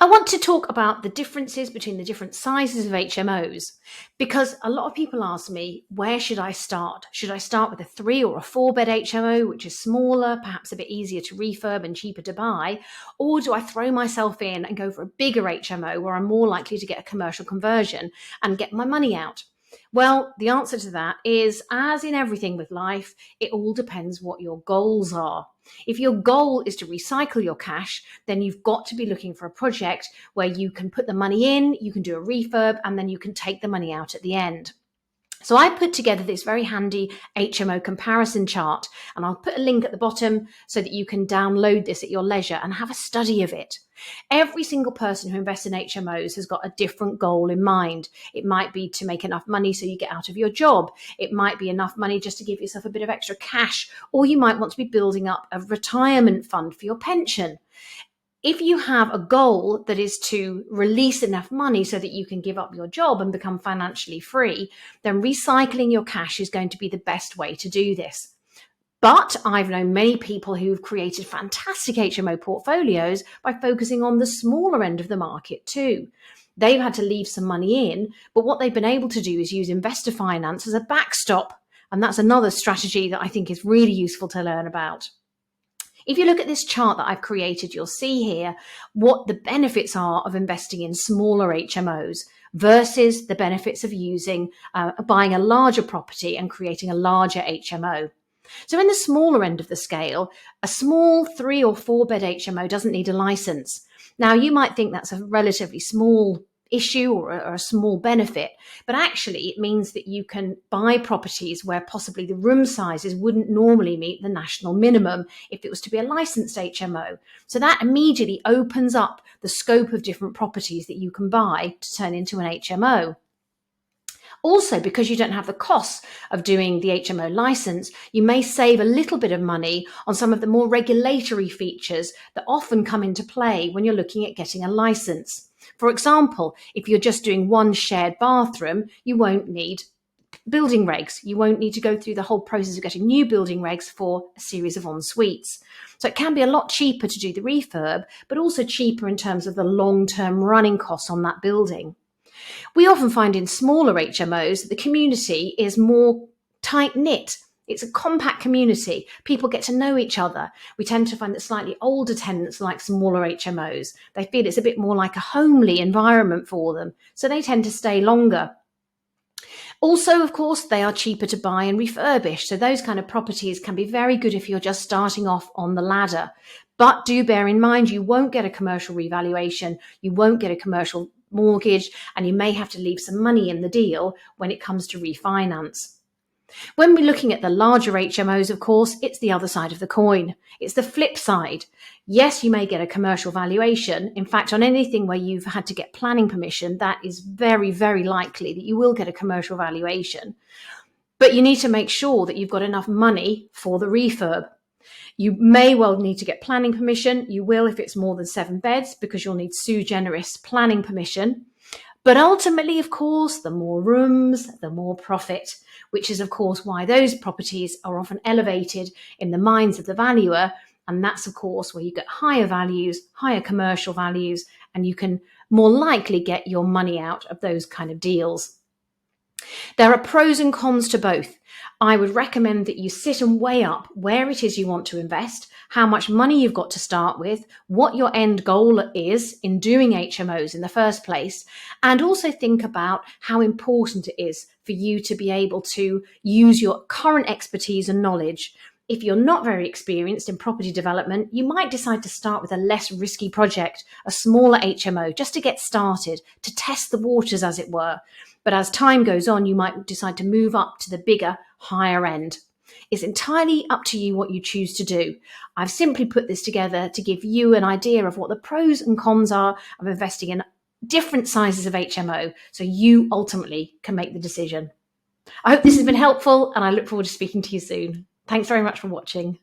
I want to talk about the differences between the different sizes of HMOs, because a lot of people ask me, where should I start? Should I start with a 3 or a 4 bed HMO, which is smaller, perhaps a bit easier to refurb and cheaper to buy? Or do I throw myself in and go for a bigger HMO where I'm more likely to get a commercial conversion and get my money out? Well, the answer to that is, as in everything with life, it all depends what your goals are. If your goal is to recycle your cash, then you've got to be looking for a project where you can put the money in, you can do a refurb, and then you can take the money out at the end. So I put together this very handy HMO comparison chart, and I'll put a link at the bottom so that you can download this at your leisure and have a study of it. Every single person who invests in HMOs has got a different goal in mind. It might be to make enough money so you get out of your job. It might be enough money just to give yourself a bit of extra cash, or you might want to be building up a retirement fund for your pension. If you have a goal that is to release enough money so that you can give up your job and become financially free, then recycling your cash is going to be the best way to do this. But I've known many people who've created fantastic HMO portfolios by focusing on the smaller end of the market too. They've had to leave some money in, but what they've been able to do is use investor finance as a backstop. And that's another strategy that I think is really useful to learn about. If you look at this chart that I've created, you'll see here what the benefits are of investing in smaller HMOs versus the benefits of buying a larger property and creating a larger HMO. So in the smaller end of the scale, a small 3 or 4 bed HMO doesn't need a license. Now, you might think that's a relatively small issue or a small benefit, but actually it means that you can buy properties where possibly the room sizes wouldn't normally meet the national minimum if it was to be a licensed HMO. So that immediately opens up the scope of different properties that you can buy to turn into an HMO. Also, because you don't have the costs of doing the HMO license, you may save a little bit of money on some of the more regulatory features that often come into play when you're looking at getting a license. For example, if you're just doing one shared bathroom, you won't need building regs. You won't need to go through the whole process of getting new building regs for a series of en-suites. So it can be a lot cheaper to do the refurb, but also cheaper in terms of the long-term running costs on that building. We often find in smaller HMOs that the community is more tight-knit. It's a compact community. People get to know each other. We tend to find that slightly older tenants like smaller HMOs. They feel it's a bit more like a homely environment for them, so they tend to stay longer. Also, of course, they are cheaper to buy and refurbish, so those kind of properties can be very good if you're just starting off on the ladder. But do bear in mind, you won't get a commercial revaluation, you won't get a commercial mortgage, and you may have to leave some money in the deal when it comes to refinance. When we're looking at the larger HMOs, of course, it's the other side of the coin. It's the flip side. Yes, you may get a commercial valuation. In fact, on anything where you've had to get planning permission, that is very, very likely that you will get a commercial valuation. But you need to make sure that you've got enough money for the refurb. You may well need to get planning permission. You will if it's more than 7 beds, because you'll need sui generis planning permission. But ultimately, of course, the more rooms, the more profit, which is, of course, why those properties are often elevated in the minds of the valuer. And that's, of course, where you get higher values, higher commercial values, and you can more likely get your money out of those kind of deals. There are pros and cons to both. I would recommend that you sit and weigh up where it is you want to invest, how much money you've got to start with, what your end goal is in doing HMOs in the first place, and also think about how important it is for you to be able to use your current expertise and knowledge. If you're not very experienced in property development, you might decide to start with a less risky project, a smaller HMO, just to get started, to test the waters, as it were. But as time goes on, you might decide to move up to the bigger, higher end. It's entirely up to you what you choose to do. I've simply put this together to give you an idea of what the pros and cons are of investing in different sizes of HMO, so you ultimately can make the decision. I hope this has been helpful, and I look forward to speaking to you soon. Thanks very much for watching.